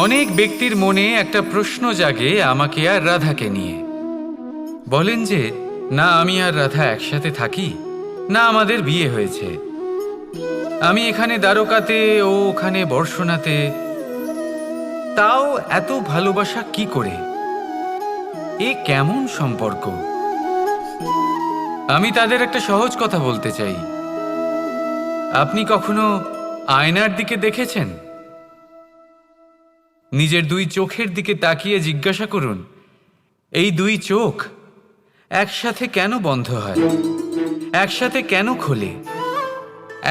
অনেক ব্যক্তির মনে একটা প্রশ্ন জাগে আমাকে আর রাধাকে নিয়ে। বলেন যে না আমি আর রাধা একসাথে থাকি, না আমাদের বিয়ে হয়েছে। আমি এখানে দ্বারকাতে, ও ওখানে বর্ষণাতে, তাও এত ভালোবাসা কি করে? এ কেমন সম্পর্ক? আমি তাদের একটা সহজ কথা বলতে চাই। আপনি কখনো আয়নার দিকে দেখেছেন? নিজের দুই চোখের দিকে তাকিয়ে জিজ্ঞাসা করুন, এই দুই চোখ একসাথে কেন বন্ধ হয়, একসাথে কেন খোলে,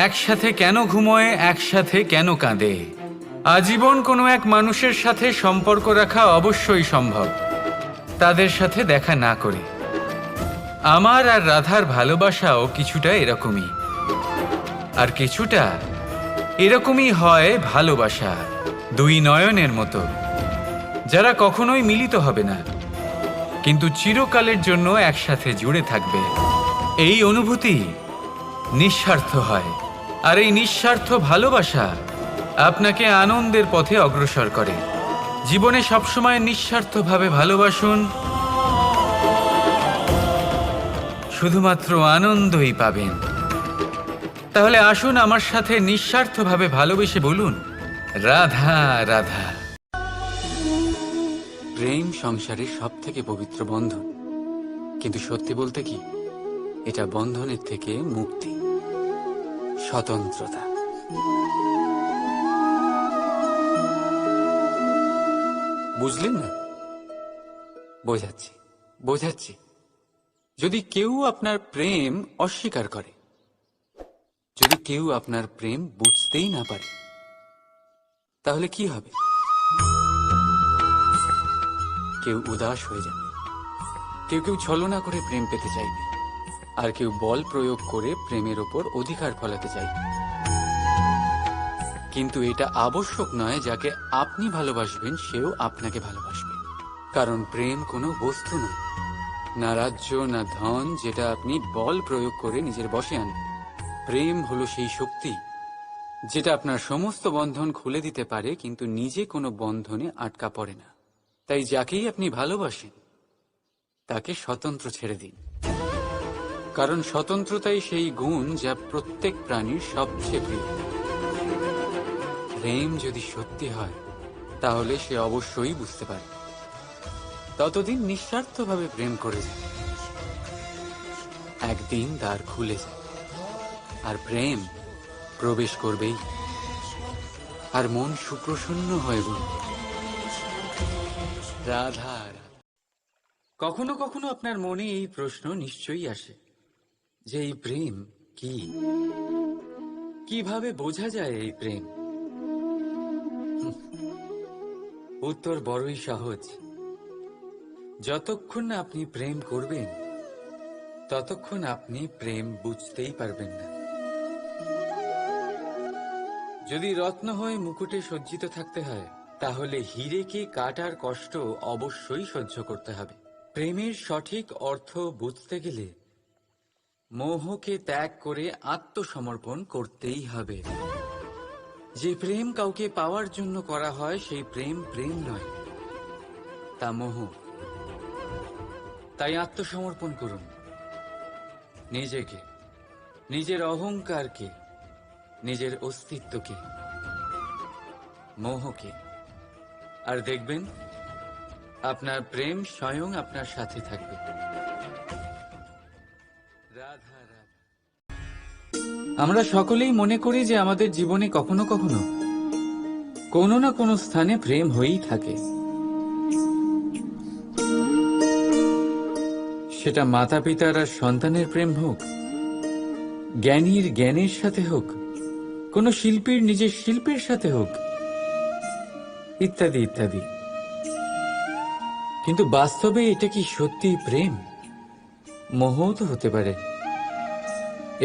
একসাথে কেন ঘুমোয়, একসাথে কেন কাঁদে? আজীবন কোনো এক মানুষের সাথে সম্পর্ক রাখা অবশ্যই সম্ভব, তাদের সাথে দেখা না করে। আমার আর রাধার ভালোবাসাও কিছুটা এরকমই, আর কিছুটা এরকমই হয় ভালোবাসা দুই নয়নের মতো, যারা কখনোই মিলিত হবে না, কিন্তু চিরকালের জন্য একসাথে জুড়ে থাকবে। এই অনুভূতি নিঃস্বার্থ হয়, আর এই নিঃস্বার্থ ভালোবাসা আপনাকে আনন্দের পথে অগ্রসর করে। জীবনে সবসময় নিঃস্বার্থভাবে ভালোবাসুন, শুধুমাত্র আনন্দই পাবেন। তাহলে আসুন আমার সাথে নিঃস্বার্থভাবে ভালোবেসে বলুন, রাধা রাধা। প্রেম সংসারের সব থেকে পবিত্র বন্ধন, কিন্তু সত্যি বলতে কি, এটা বন্ধনের থেকে মুক্তি, স্বতন্ত্রতা। বুঝলেন না? বোঝাচ্ছি বোঝাচ্ছি। যদি কেউ আপনার প্রেম অস্বীকার করে, যদি কেউ আপনার প্রেম বুঝতেই না পারে, তাহলে কি হবে? কেউ উদাস হয়ে যাবে, কেউ কেউ ছলনা করে প্রেম পেতে চাইবে, আর কেউ বল প্রয়োগ করে প্রেমের ওপর অধিকার ফলাতে চাইবে। কিন্তু এটা আবশ্যক নয় যাকে আপনি ভালোবাসবেন সেও আপনাকে ভালোবাসবে, কারণ প্রেম কোনো বস্তু নয়, না রাজ্য না ধন যেটা আপনি বল প্রয়োগ করে নিজের বশে আনবেন। প্রেম হলো সেই শক্তি যেটা আপনার সমস্ত বন্ধন খুলে দিতে পারে, কিন্তু নিজে কোনো বন্ধনে আটকা পড়ে না। তাই যাকেই আপনি ভালোবাসেন তাকে স্বতন্ত্র ছেড়ে দিন, কারণ স্বতন্ত্রতাই সেই গুণ যা প্রত্যেক প্রাণীর সবচেয়ে প্রিয়। প্রেম যদি সত্যি হয় তাহলে সে অবশ্যই বুঝতে পারে। ততদিন নিঃস্বার্থভাবে প্রেম করে যায়, একদিন দ্বার খুলে যায়, আর প্রেম প্রবেশ করবেই, আর মন সুপ্রসন্ন হয়ে বলবে, রাধা রাধা। কখনো কখনো আপনার মনে এই প্রশ্ন নিশ্চয়ই আসে যে এই প্রেম কি, কিভাবে বোঝা যায় এই প্রেম? উত্তর বড়ই সহজ। যতক্ষণ না আপনি প্রেম করবেন ততক্ষণ আপনি প্রেম বুঝতেই পারবেন না। যদি রত্ন হয়ে মুকুটে সজ্জিত থাকতে হয়, তাহলে হীরেকে কাটার কষ্ট অবশ্যই সহ্য করতে হবে। প্রেমের সঠিক অর্থ বুঝতে গেলে মোহকে ত্যাগ করে আত্মসমর্পণ করতেই হবে। যে প্রেম কাউকে পাওয়ার জন্য করা হয় সেই প্রেম প্রেম নয়, তা মোহ। তাই আত্মসমর্পণ করুন, নিজেকে, নিজের অহংকারকে, নিজের অস্তিত্বকে, মোহকে, আর দেখবেন আপনার প্রেম স্বয়ং আপনার সাথে থাকবে। রাধা রাধা। আমরা সকলেই মনে করি যে আমাদের জীবনে কখনো কখনো কোনো না কোনো স্থানে প্রেম হয়েই থাকে। সেটা মাতা পিতার আর সন্তানের প্রেম হোক, জ্ঞানীর জ্ঞানের সাথে হোক, কোনো শিল্পীর নিজের শিল্পের সাথে হোক, ইত্যাদি ইত্যাদি। কিন্তু বাস্তবে এটা কি সত্যি প্রেম? মোহও তো হতে পারে।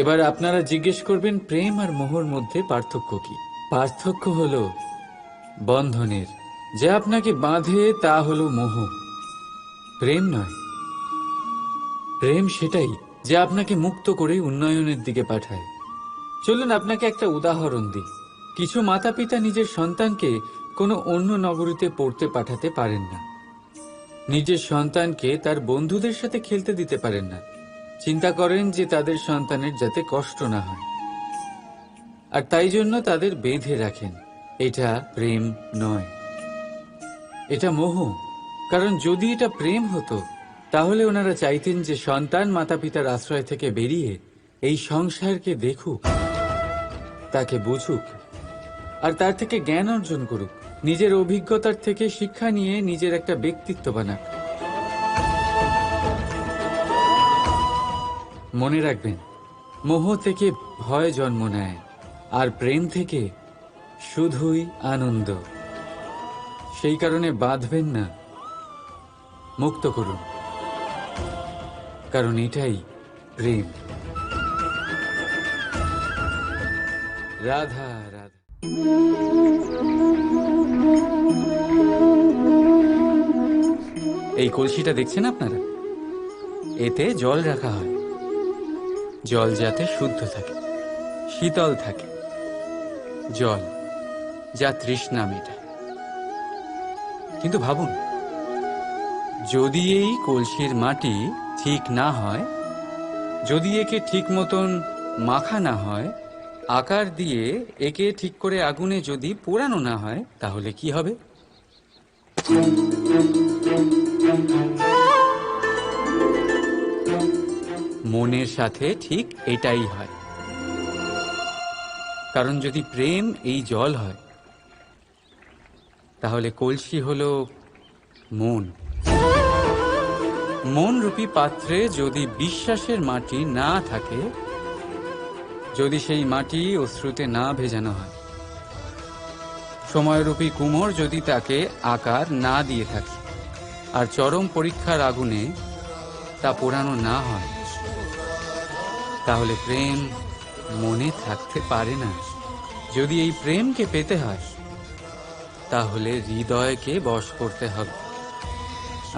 এবার আপনারা জিজ্ঞেস করবেন, প্রেম আর মোহর মধ্যে পার্থক্য কি? পার্থক্য হলো বন্ধনের। যা আপনাকে বাঁধে তা হলো মোহ, প্রেম নয়। প্রেম সেটাই যা আপনাকে মুক্ত করে উন্নয়নের দিকে পাঠায়। চলুন আপনাকে একটা উদাহরণ দিই। কিছু মাতা পিতা নিজের সন্তানকে কোনো অন্য নগরীতে পড়তে পাঠাতে পারেন না। নিজের সন্তানকে তার বন্ধুদের সাথে খেলতে দিতে পারেন না। চিন্তা করেন যে তাদের সন্তানের যাতে কষ্ট না হয়, আর তাই জন্য তাদের বেঁধে রাখেন। এটা প্রেম নয়, এটা মোহ। কারণ যদি এটা প্রেম হতো তাহলে ওনারা চাইতেন যে সন্তান মাতা পিতার আশ্রয় থেকে বেরিয়ে এই সংসারকে দেখুক, তাকে বুঝুক, আর তার থেকে জ্ঞান অর্জন করুক, নিজের অভিজ্ঞতার থেকে শিক্ষা নিয়ে নিজের একটা ব্যক্তিত্ব বানাক। মনে রাখবেন, মোহ থেকে ভয় জন্ম নেয়, আর প্রেম থেকে শুধুই আনন্দ। সেই কারণে বাঁধবেন না, মুক্ত করুন, কারণ এটাই প্রেম। রাধা রাধা। এই কলসিটা দেখছেন আপনারা, এতে জল রাখা হয়। জল যাতে শুদ্ধ থাকে, শীতল থাকে, জল যা তৃষ্ণা মেটায়। কিন্তু ভাবুন, যদি এই কলসির মাটি ঠিক না হয়, যদি একে ঠিক মতন মাখা না হয়, আকার দিয়ে একে ঠিক করে আগুনে যদি পোড়ানো না হয়, তাহলে কি হবে? মনের সাথে ঠিক এটাই হয়। কারণ যদি প্রেম এই জল হয়, তাহলে কলসি হলো মন। মন রূপী পাত্রে যদি বিশ্বাসের মাটি না থাকে, যদি সেই মাটি অশ্রুতে না ভেজানো হয়, সময়রূপী কুমোর যদি তাকে আকার না দিয়ে থাকে, আর চরম পরীক্ষার আগুনে তা পোড়ানো না হয়, তাহলে প্রেম মনে থাকতে পারে না। যদি এই প্রেমকে পেতে হয়, তাহলে হৃদয়কে বশ করতে হবে,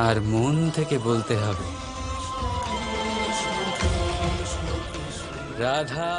আর মন থেকে বলতে হবে রাধা